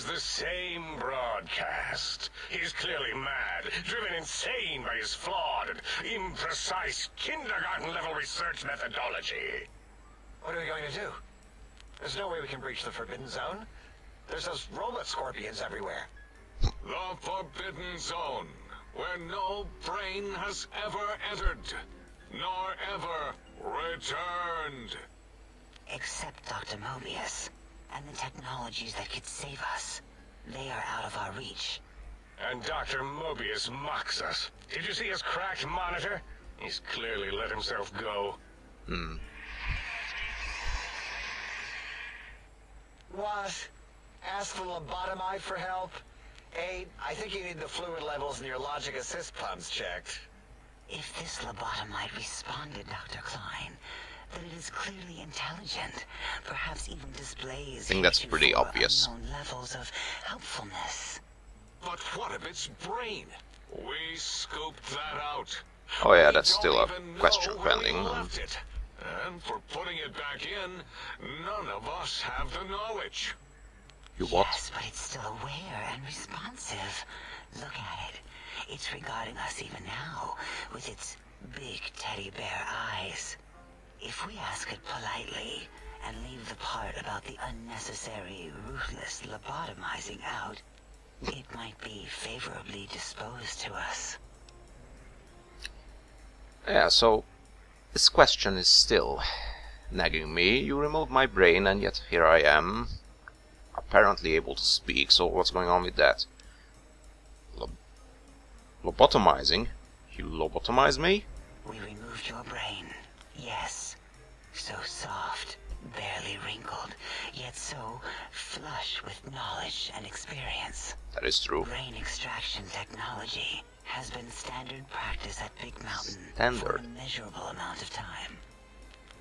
is the same broadcast. He's clearly mad, driven insane by his flawed and imprecise kindergarten-level research methodology. What are we going to do? There's no way we can breach the Forbidden Zone. There's those robot scorpions everywhere. The Forbidden Zone, where no brain has ever entered, nor ever returned. Except Dr. Mobius, and the technologies that could save us. They are out of our reach. And Dr. Mobius mocks us. Did you see his cracked monitor? He's clearly let himself go. What? Ask the lobotomite for help? Aid, I think you need the fluid levels in your logic assist pumps checked. If this lobotomite responded, Dr. Klein, then it is clearly intelligent, perhaps even displays I think that's pretty obvious. unknown levels of helpfulness. But what of its brain? We scooped that out. Oh yeah, We that's still don't a even question know where we pending. left it. And for putting it back in, none of us have the knowledge. You what? Yes, but it's still aware and responsive. Look at it. It's regarding us even now, with its big teddy bear eyes. If we ask it politely, and leave the part about the unnecessary, ruthless lobotomizing out, it might be favorably disposed to us. Yeah, so this question is still nagging me. You removed my brain and yet here I am, apparently able to speak, so what's going on with that? Lobotomizing? You lobotomize me? We removed your brain, yes. So soft, barely wrinkled, yet so flush with knowledge and experience. That is true. Brain extraction technology has been standard practice at Big Mountain for Standard. a measurable amount of time.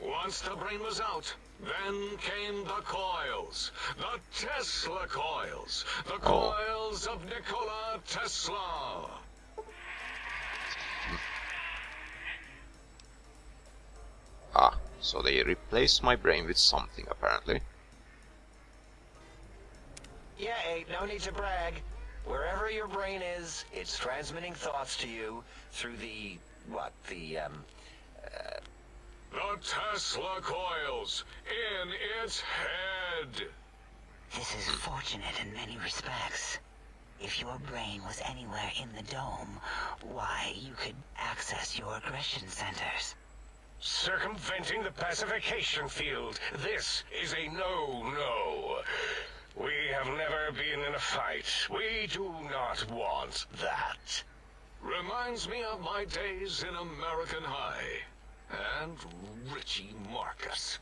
Once the brain was out, then came the coils. The Tesla coils. The coils of Nikola Tesla. Ah, so they replaced my brain with something, apparently. Yeah, Aid, no need to brag. Wherever your brain is, it's transmitting thoughts to you through the, The Tesla coils in its head. This is fortunate in many respects. If your brain was anywhere in the dome, why, you could access your aggression centers. Circumventing the pacification field. This is a no-no. We have never been in a fight. We do not want that. Reminds me of my days in American High. And Richie Marcus.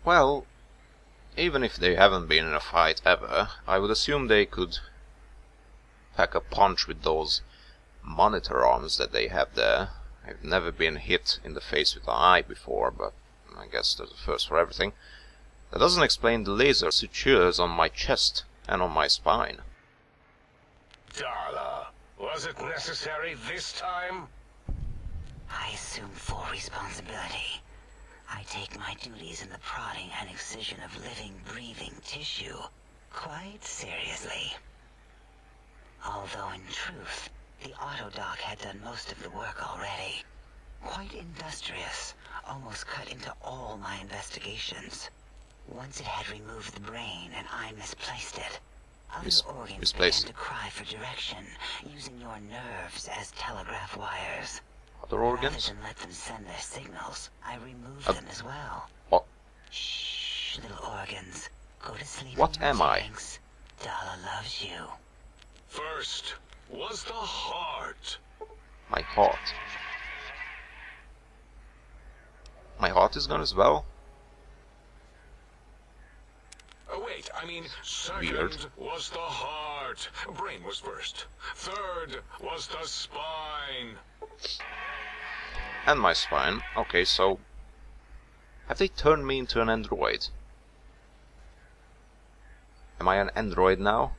Well, even if they haven't been in a fight ever, I would assume they could pack a punch with those monitor arms that they have there. I've never been hit in the face with an eye before, but I guess there's a first for everything. That doesn't explain the laser sutures on my chest and on my spine. Darla, was it necessary this time? I assume full responsibility. I take my duties in the prodding and excision of living, breathing tissue quite seriously. Although in truth, the autodoc had done most of the work already. Quite industrious, almost cut into all my investigations. Once it had removed the brain and I misplaced it, other organs began to cry for direction, using your nerves as telegraph wires. Other organs? Rather than let them send their signals, I removed them as well. What? Shh, little organs. Go to sleep. What am I? Thanks. Dala loves you. First was the heart. My heart. My heart is gone as well? Oh wait, I mean, second Weird. was the heart. Brain was first. Third was the spine. And my spine. Okay, so have they turned me into an android? Am I an android now?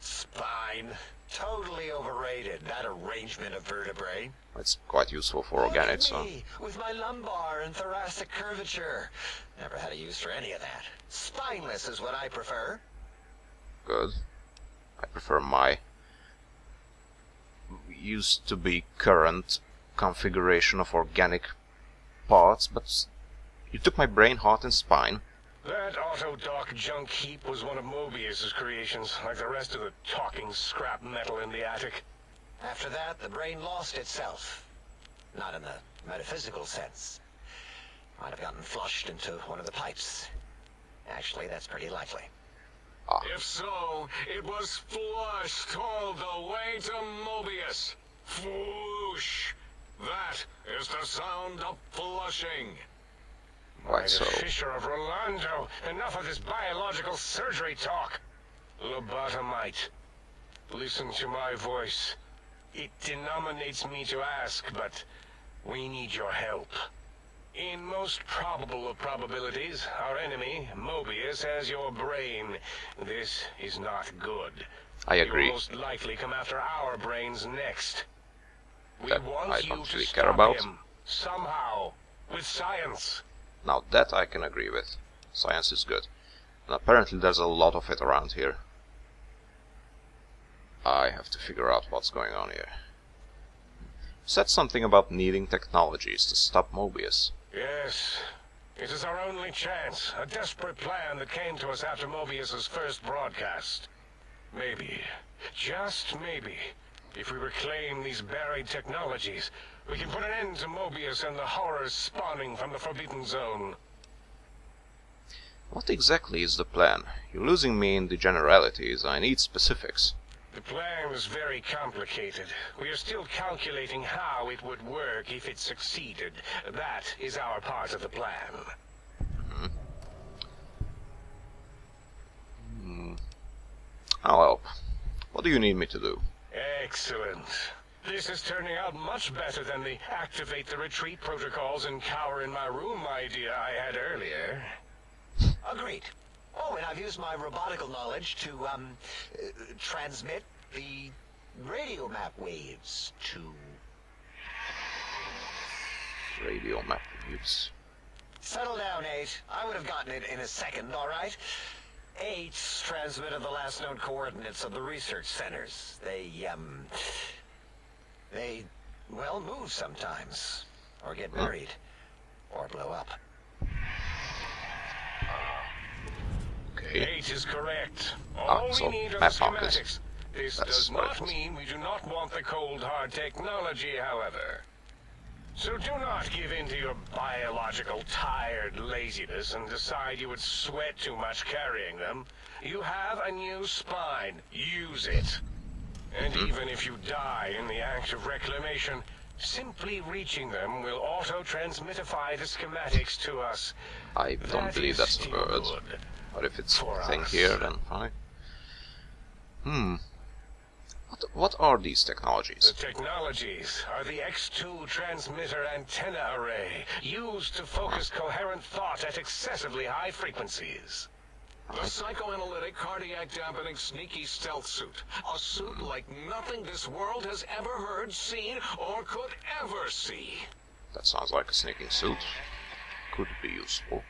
Spine, totally overrated, that arrangement of vertebrae. It's quite useful for organics, so... Me, with my lumbar and thoracic curvature. Never had a use for any of that. Spineless is what I prefer. Good. I prefer my used to be current configuration of organic parts, but you took my brain, heart and spine. That auto-dock junk heap was one of Mobius's creations, like the rest of the talking scrap metal in the attic. After that, the brain lost itself. Not in the metaphysical sense. Might have gotten flushed into one of the pipes. Actually, that's pretty likely. If so, it was flushed all the way to Mobius. Flush. That is the sound of flushing. Quite so. Fisher of Rolando, enough of this biological surgery talk. Lobotomite, listen to my voice. It denominates me to ask, but we need your help. In most probable of probabilities, our enemy, Mobius, has your brain. This is not good. I agree. He will most likely come after our brains next. We That want I you don't to really stop care about. him, somehow, with science. Now that I can agree with. Science is good. And apparently there's a lot of it around here. I have to figure out what's going on here. You said something about needing technologies to stop Mobius. Yes, it is our only chance. A desperate plan that came to us after Mobius's first broadcast. Maybe, just maybe, if we reclaim these buried technologies, we can put an end to Mobius and the horrors spawning from the Forbidden Zone. What exactly is the plan? You're losing me in the generalities. I need specifics. The plan is very complicated. We are still calculating how it would work if it succeeded. That is our part of the plan. I'll help. What do you need me to do? Excellent. This is turning out much better than the activate the retreat protocols and cower in my room idea I had earlier. Agreed. Oh, and I've used my robotical knowledge to, transmit the radio map waves to... Radio map use. Settle down, 8. I would have gotten it in a second, all right? 8's transmitted the last known coordinates of the research centers. They, well, move sometimes. Or get buried. Or blow up. Okay. 8 is correct. All so we need are the map markers. schematics. This That's does what it not was. mean we do not want the cold hard technology, however. So do not give in to your biological tired laziness and decide you would sweat too much carrying them. You have a new spine. Use it. And even if you die in the act of reclamation, simply reaching them will auto-transmitify the schematics to us. I don't That believe is that's a still word. good. But if it's For a thing us. here, then fine. What are these technologies? The technologies are the X2 transmitter antenna array, used to focus coherent thought at excessively high frequencies. The psychoanalytic, cardiac dampening, sneaky stealth suit. A suit like nothing this world has ever heard, seen, or could ever see. That sounds like a sneaking suit. Could be useful.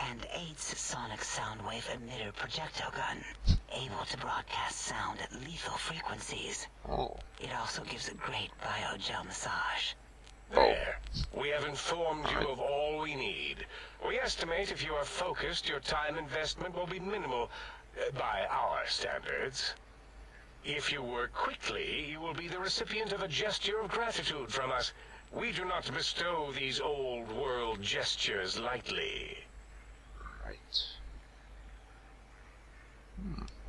And 8's sonic sound wave emitter projectile gun, able to broadcast sound at lethal frequencies. Oh. It also gives a great biogel massage. There. We have informed you Alright. of all we need. We estimate if you are focused, your time investment will be minimal, by our standards. If you work quickly, you will be the recipient of a gesture of gratitude from us. We do not bestow these old world gestures lightly. Right.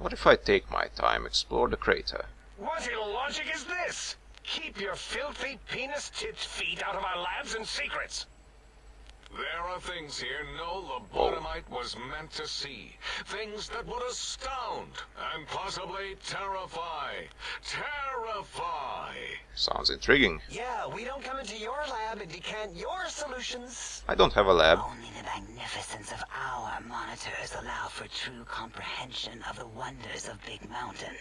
What if I take my time, explore the crater? What illogic is this? Keep your filthy penis-tipped feet out of our labs and secrets. There are things here no lobotomite was meant to see. Things that would astound and possibly terrify. Terrify! Sounds intriguing. Yeah, we don't come into your lab and decant your solutions. I don't have a lab. Only the magnificence of our monitors allow for true comprehension of the wonders of Big Mountain.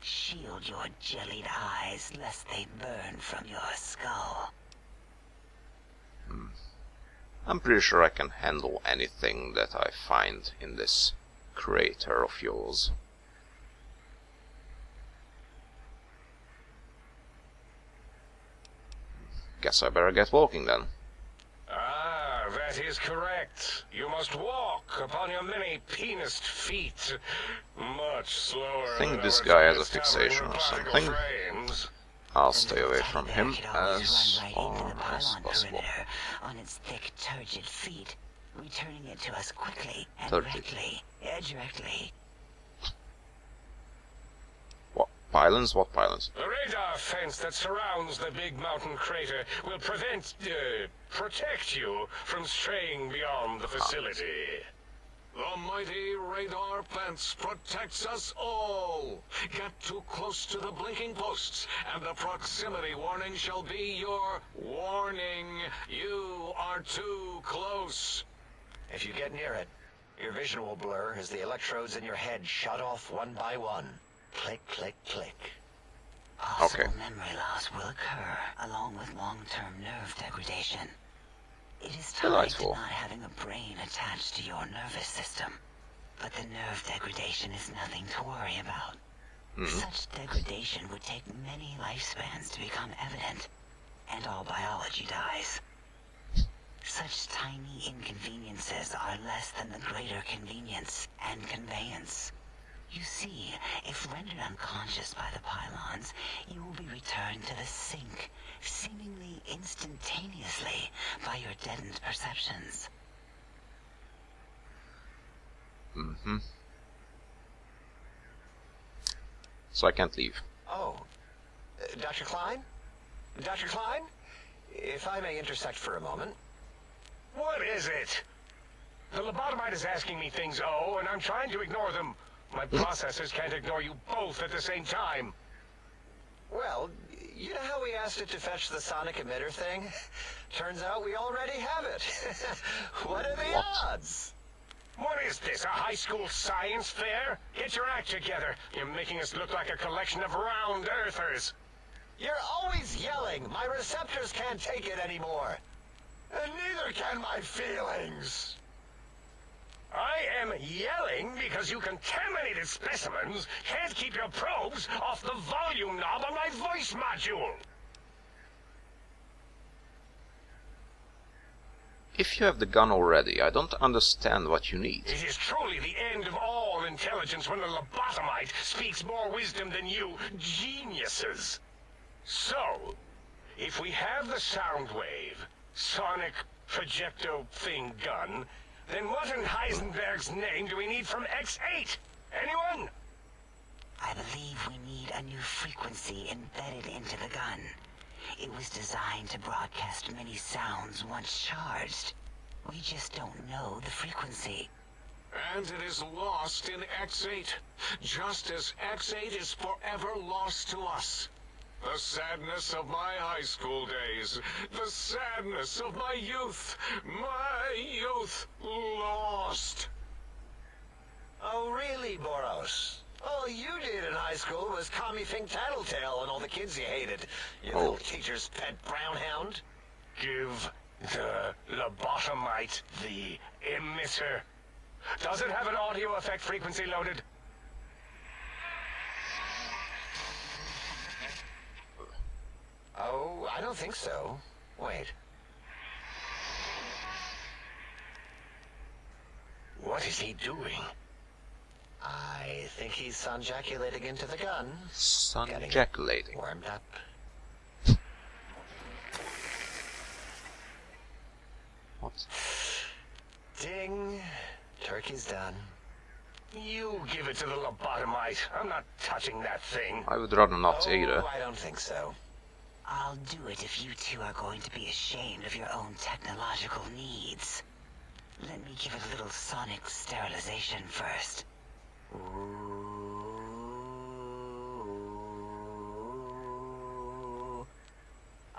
Shield your jellied eyes lest they burn from your skull. I'm pretty sure I can handle anything that I find in this crater of yours. Guess I better get walking then. Ah, that is correct. You must walk upon your many penised feet. Much slower. I think than this our guy has a stubborn fixation or particle something. frames. I'll stay away from Teddy him bear could always as run right far into the as pylon possible. perimeter on its thick, turgid feet, returning it to us quickly and Turgid. directly. What pylons? What pylons? The radar fence that surrounds the big mountain crater will protect you from straying beyond the facility. The mighty radar fence protects us all. Get too close to the blinking posts, and the proximity warning shall be your warning. You are too close. If you get near it, your vision will blur as the electrodes in your head shut off one by one. Click, click, click. Possible Okay. memory loss will occur, along with long-term nerve degradation. It is tied to Delightful. not having a brain attached to your nervous system. But the nerve degradation is nothing to worry about. Such degradation would take many lifespans to become evident, and all biology dies. Such tiny inconveniences are less than the greater convenience and conveyance. You see, if rendered unconscious by the pylons, you will be returned to the sink, seemingly instantaneously by your deadened perceptions. So I can't leave. Oh, Dr. Klein? Dr. Klein? If I may intersect for a moment. What is it? The lobotomite is asking me things, and I'm trying to ignore them. My processors can't ignore you both at the same time. Well, you know how we asked it to fetch the sonic emitter thing? Turns out we already have it. What are the odds? What is this, a high school science fair? Get your act together. You're making us look like a collection of round earthers. You're always yelling. My receptors can't take it anymore. And neither can my feelings. I am yelling because you contaminated specimens can't keep your probes off the volume knob on my voice module. If you have the gun already, I don't understand what you need. It is truly the end of all intelligence when the lobotomite speaks more wisdom than you geniuses. So, if we have the sound wave, sonic projecto thing gun, then what in Heisenberg's name do we need from X8? Anyone? I believe we need a new frequency embedded into the gun. It was designed to broadcast many sounds once charged. We just don't know the frequency. And it is lost in X8, just as X8 is forever lost to us. The sadness of my high school days, the sadness of my youth lost. Oh, really, Boros? All you did in high school was call me Fink Tattletale and all the kids you hated. You little teacher's pet brown hound. Give the lobotomite the emitter. Does it have an audio effect frequency loaded? Oh, I don't think so. Wait. What is he doing? I think he's sunjaculating into the gun. Sunjaculating. Warmed up. What? Ding. Turkey's done. You give it to the lobotomite. I'm not touching that thing. I would rather not either. I don't think so. I'll do it if you two are going to be ashamed of your own technological needs. Let me give it a little sonic sterilization first. Ooh.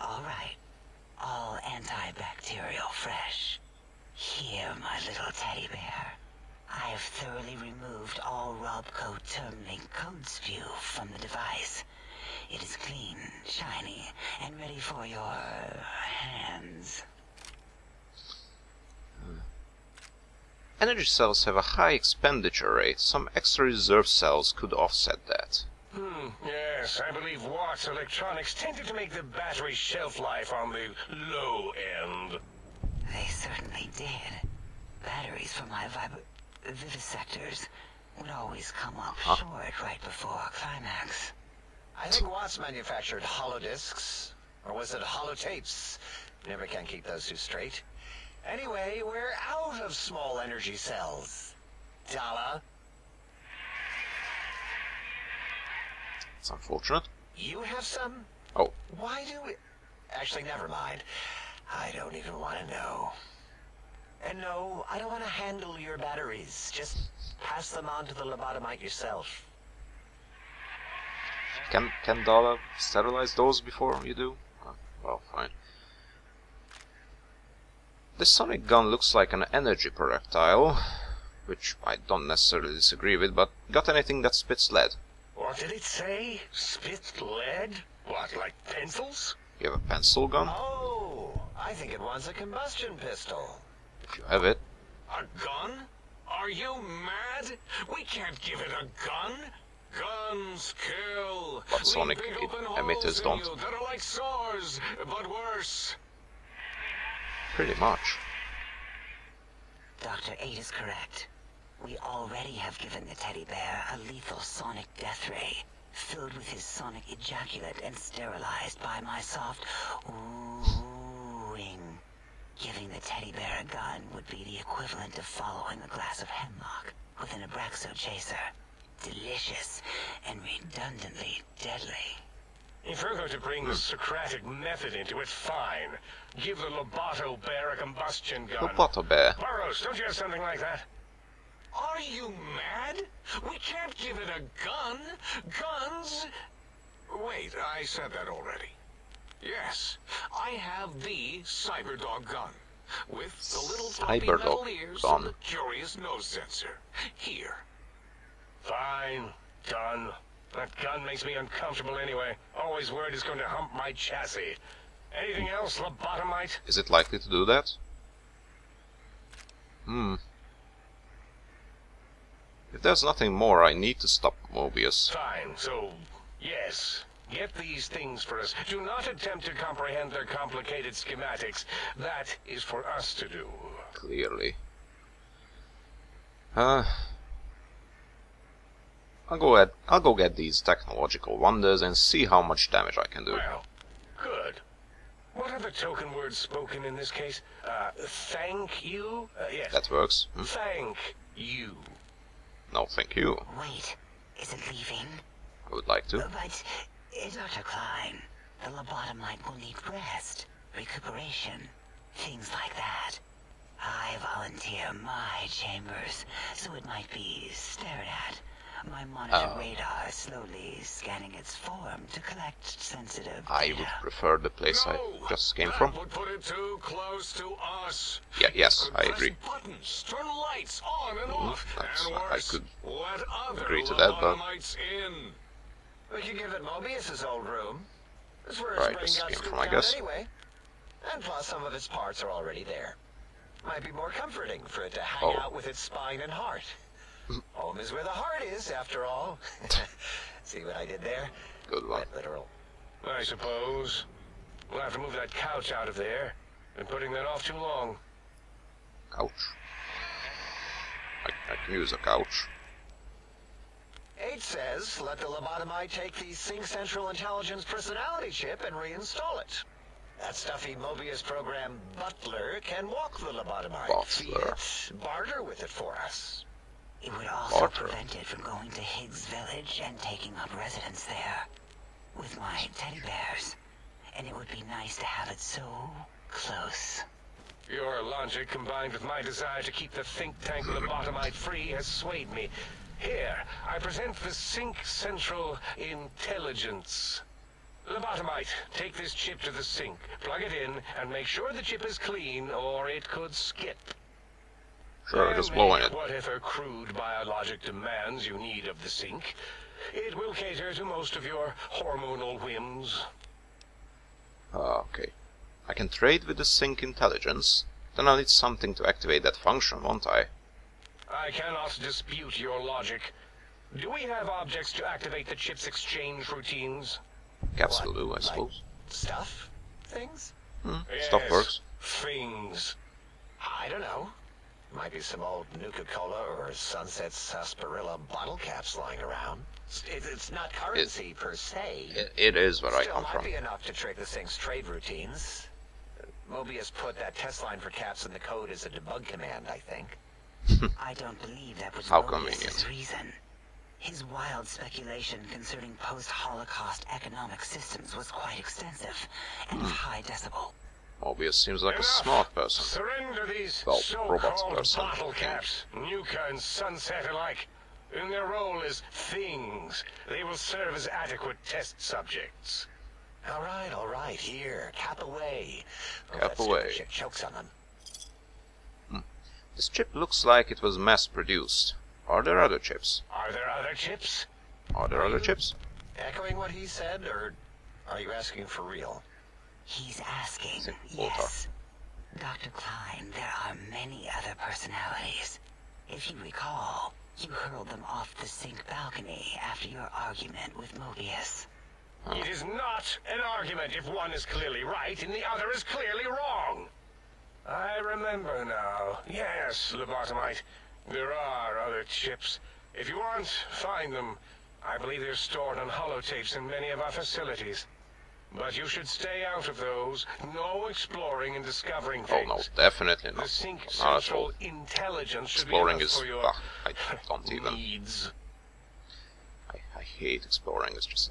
All right. All antibacterial fresh. Here, my little teddy bear. I have thoroughly removed all Robco termlink code spew from the device. It is clean, shiny, and ready for your hands. Energy cells have a high expenditure rate. Some extra reserve cells could offset that. Yes, I believe Watt's electronics tended to make the battery shelf life on the low end. They certainly did. Batteries for my vivisectors would always come up short right before climax. I think Watts manufactured holodiscs, or was it holotapes? Never can keep those two straight. Anyway, we're out of small energy cells. Dala, It's unfortunate. you have some? Oh, Why do we... Actually, never mind. I don't even want to know. And no, I don't want to handle your batteries. Just pass them on to the lobotomite yourself. can Dala sterilize those before you do? Well, fine. This sonic gun looks like an energy projectile, which I don't necessarily disagree with, but got anything that spits lead? What did it say? Spit lead? What, like pencils? You have a pencil gun? Oh, I think it wants a combustion pistol. If you have it. A gun? Are you mad? We can't give it a gun. Guns kill. But sonic Leave big open emitters holes in don't. you that are like sores, but worse. Pretty much. Dr. 8 is correct. We already have given the teddy bear a lethal sonic death ray, filled with his sonic ejaculate and sterilized by my soft oohing. Giving the teddy bear a gun would be the equivalent of following a glass of hemlock with an Abraxo chaser. Delicious and redundantly deadly. If you're going to bring the Socratic method into it, fine. Give the Loboto bear a combustion gun. Loboto bear. Burroughs, don't you have something like that? Are you mad? We can't give it a gun. Guns... Wait, I said that already. Yes, I have the Cyberdog gun. With the little floppy metal ears and the curious nose sensor. Here. Fine. Done. That gun makes me uncomfortable anyway. Always worried it's going to hump my chassis. Anything else, lobotomite? Is it likely to do that? If there's nothing more, I need to stop Mobius. Fine, so, yes. Get these things for us. Do not attempt to comprehend their complicated schematics. That is for us to do. Clearly. I'll go get these technological wonders and see how much damage I can do. Well, good. What are the token words spoken in this case? Thank you? Yes. That works. Thank you. No, thank you. Wait, is it leaving? I would like to. But, Dr. Klein, the lobotomite will need rest, recuperation, things like that. I volunteer my chambers, so it might be stared at. My monitor radar is slowly scanning its form to collect sensitive data. I would prefer the place I just came from. That would put it too close to us. Yeah, yes, Could I press agree. Buttons, turn lights on and off, that's- and I worse, could let other agree to that, but- lobotomites in. We could give it Mobius's old room. That's where Right, his this brain got came from, scooped I out guess. anyway. And plus, some of its parts are already there. Might be more comforting for it to hang out with its spine and heart. Home is where the heart is, after all. See what I did there? Good one. Quite literal. I suppose. We'll have to move that couch out of there. Been putting that off too long. Couch. I can use a couch. 8 says, let the lobotomite take the Sync Central Intelligence personality chip and reinstall it. That stuffy Mobius program Butler can walk the lobotomite, feed it, barter with it for us. It would also prevent it from going to Higgs Village and taking up residence there with my teddy bears. And it would be nice to have it so close. Your logic, combined with my desire to keep the think tank lobotomite free, has swayed me. Here, I present the Sync Central Intelligence. Lobotomite, take this chip to the sink, plug it in, and make sure the chip is clean, or it could skip. Sure, just blowing it. Whatever crude biologic demands you need of the sink. It will cater to most of your hormonal whims. Okay. I can trade with the sync intelligence. Then I'll need something to activate that function, won't I? I cannot dispute your logic. Do we have objects to activate the chip's exchange routines? Caps What, will do, I like suppose. Stuff? Things? Stuff works. Things. I don't know. Might be some old Nuka-Cola or Sunset Sarsaparilla bottle caps lying around. It's not currency per se. It is where I Still come might from. be enough to trick the thing's trade routines. Mobius put that test line for caps in the code as a debug command, I think. I don't believe that was How Mobius's convenient. reason. His wild speculation concerning post-Holocaust economic systems was quite extensive and of high decibel. Mobius seems like a Enough. smart person. Surrender these Well, robot so-called person. bottle caps, Nuka and Sunset alike. In their role as things, they will serve as adequate test subjects. All right, here, cap away. Cap that stupid away. shit chokes on them. This chip looks like it was mass-produced. Are there other chips? Are there other chips? Are there other chips? Echoing what he said, or are you asking for real? He's asking, Think both yes. Dr. Klein, there are many other personalities. If you recall, you hurled them off the sink balcony after your argument with Mobius. It is not an argument if one is clearly right and the other is clearly wrong. I remember now. Yes, lobotomite. There are other chips. If you want, find them. I believe they're stored on holotapes in many of our facilities. But you should stay out of those. No exploring and discovering Oh things. no, definitely The not. Sync Not at all. Central Intelligence should Exploring be enough is... for your I don't even... needs. I hate exploring, it's just...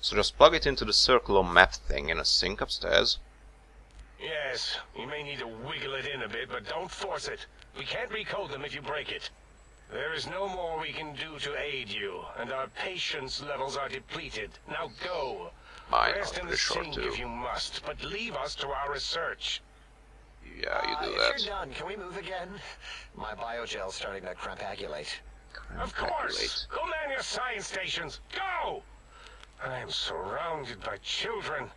So just plug it into the circular map thing in a sink upstairs. Yes, you may need to wiggle it in a bit, but don't force it. We can't recode them if you break it. There is no more we can do to aid you, and our patience levels are depleted. Now go. Mine Rest are in the pretty short sink too. if you must, but leave us to our research. Yeah, you do If that. you're done, can we move again? My biogel's starting to crampagulate. Of course. Go man your science stations. Go! I am surrounded by children.